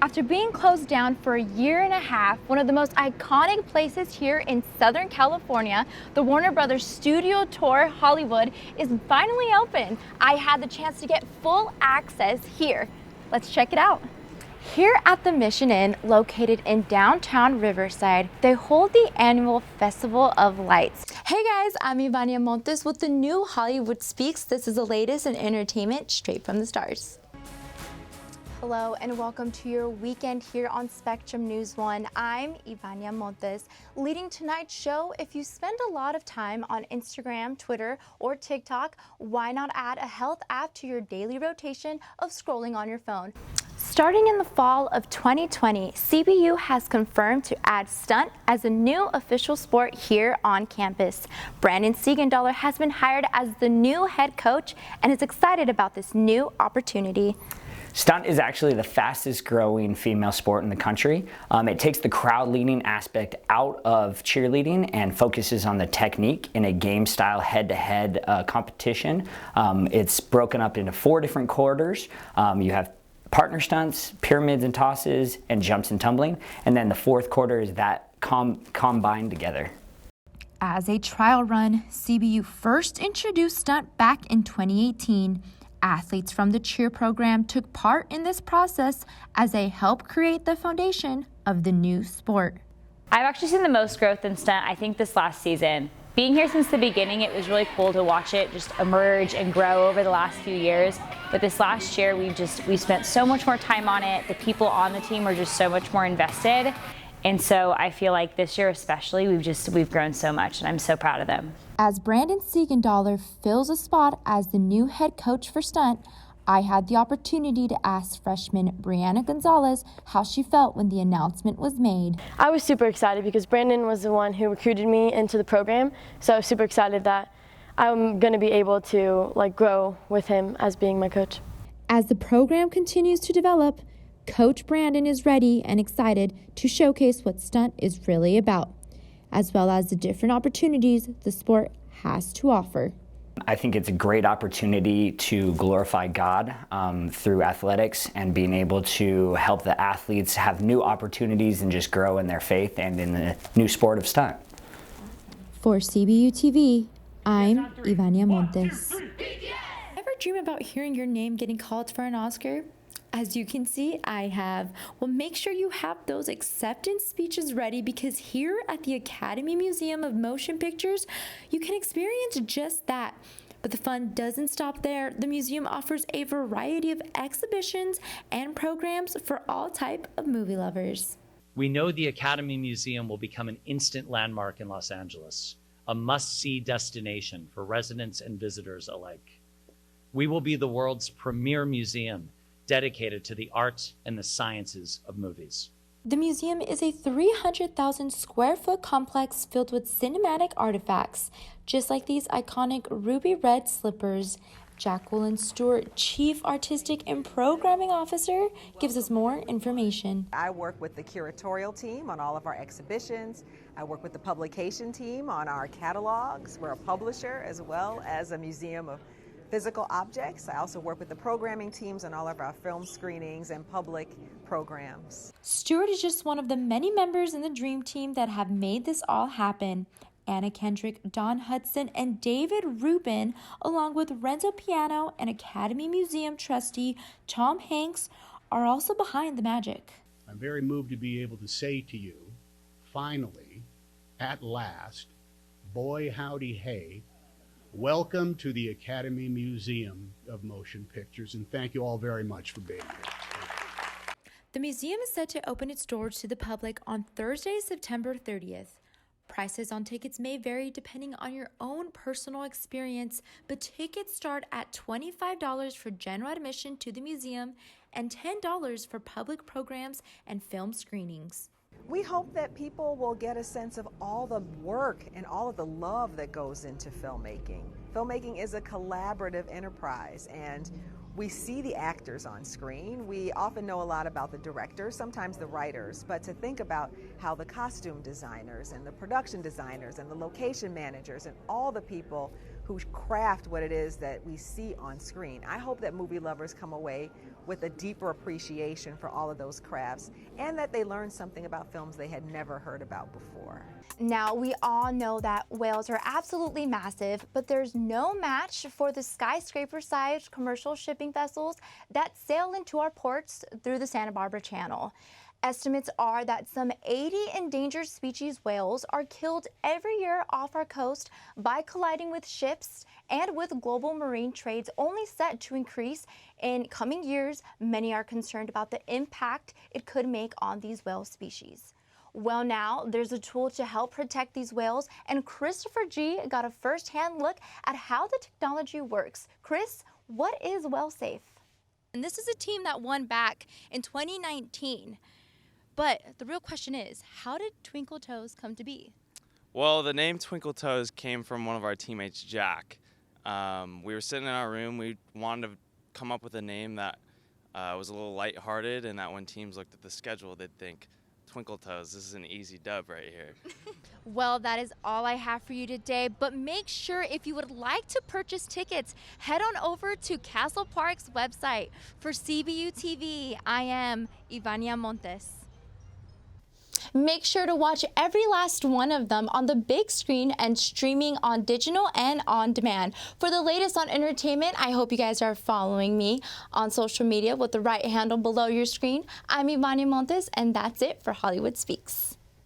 After being closed down for a year and a half, one of the most iconic places here in Southern California, the Warner Brothers Studio Tour Hollywood, is finally open. I had the chance to get full access here. Let's check it out. Here at the Mission Inn, located in downtown Riverside, they hold the annual Festival of Lights. Hey guys, I'm Ivania Montes with the new Hollywood Speaks. This is the latest in entertainment straight from the stars. Hello and welcome to your weekend here on Spectrum News 1. I'm Ivania Montes. Leading tonight's show, if you spend a lot of time on Instagram, Twitter, or TikTok, why not add a health app to your daily rotation of scrolling on your phone? Starting in the fall of 2020, CBU has confirmed to add stunt as a new official sport here on campus. Brandon Siegenthaler has been hired as the new head coach and is excited about this new opportunity. Stunt is actually the fastest growing female sport in the country. It takes the crowd leading aspect out of cheerleading and focuses on the technique in a game style head-to-head competition. It's broken up into 4 different quarters. You have partner stunts, pyramids and tosses, and jumps and tumbling. And then the 4th quarter is that combined together. As a trial run, CBU first introduced stunt back in 2018. Athletes from the cheer program took part in this process as they help create the foundation of the new sport. I've actually seen the most growth in stunt, I think, this last season. Being here since the beginning, it was really cool to watch it just emerge and grow over the last few years. But this last year, we spent so much more time on it. The people on the team are just so much more invested. And so I feel like this year especially, we've grown so much, and I'm so proud of them. As Brandon Siegenthaler fills a spot as the new head coach for stunt, I had the opportunity to ask freshman Brianna Gonzalez how she felt when the announcement was made. I was super excited because Brandon was the one who recruited me into the program, so I was super excited that I'm going to be able to grow with him as being my coach. As the program continues to develop, Coach Brandon is ready and excited to showcase what stunt is really about, as well as the different opportunities the sport has to offer. I think it's a great opportunity to glorify God through athletics and being able to help the athletes have new opportunities and just grow in their faith and in the new sport of stunt. For CBU TV, I'm Ivania Montes. Ever dream about hearing your name getting called for an Oscar? As you can see, I have. Well, make sure you have those acceptance speeches ready because here at the Academy Museum of Motion Pictures, you can experience just that. But the fun doesn't stop there. The museum offers a variety of exhibitions and programs for all type of movie lovers. We know the Academy Museum will become an instant landmark in Los Angeles, a must-see destination for residents and visitors alike. We will be the world's premier museum dedicated to the art and the sciences of movies. The museum is a 300,000 square foot complex filled with cinematic artifacts, just like these iconic ruby red slippers. Jacqueline Stewart, Chief Artistic and Programming Officer, gives us more information. I work with the curatorial team on all of our exhibitions. I work with the publication team on our catalogs. We're a publisher as well as a museum of physical objects. I also work with the programming teams on all of our film screenings and public programs. Stewart is just one of the many members in the dream team that have made this all happen. Anna Kendrick, Don Hudson, and David Rubin, along with Renzo Piano and Academy Museum trustee Tom Hanks, are also behind the magic. I'm very moved to be able to say to you, finally, at last, boy howdy hey, welcome to the Academy Museum of Motion Pictures, and thank you all very much for being here. The museum is set to open its doors to the public on Thursday, September 30th. Prices on tickets may vary depending on your own personal experience, but tickets start at $25 for general admission to the museum and $10 for public programs and film screenings. We hope that people will get a sense of all the work and all of the love that goes into filmmaking. Filmmaking is a collaborative enterprise, and we see the actors on screen. We often know a lot about the directors, sometimes the writers, but to think about how the costume designers and the production designers and the location managers and all the people who craft what it is that we see on screen. I hope that movie lovers come away with a deeper appreciation for all of those crafts and that they learn something about films they had never heard about before. Now, we all know that whales are absolutely massive, but there's no match for the skyscraper-sized commercial shipping vessels that sail into our ports through the Santa Barbara Channel. Estimates are that some 80 endangered species whales are killed every year off our coast by colliding with ships, and with global marine trades only set to increase in coming years, many are concerned about the impact it could make on these whale species. Well, now there's a tool to help protect these whales, and Christopher G got a first-hand look at how the technology works. Chris, what is WhaleSafe? And this is a team that won back in 2019. But the real question is, how did Twinkle Toes come to be? Well, the name Twinkle Toes came from one of our teammates, Jack. We were sitting in our room. We wanted to come up with a name that was a little lighthearted, and that when teams looked at the schedule, they'd think, Twinkle Toes, this is an easy dub right here. Well, that is all I have for you today, but make sure if you would like to purchase tickets, head on over to Castle Park's website. For CBU TV, I am Ivania Montes. Make sure to watch every last one of them on the big screen and streaming on digital and on demand. For the latest on entertainment, I hope you guys are following me on social media with the right handle below your screen. I'm Ivania Montes, and that's it for Hollywood Speaks.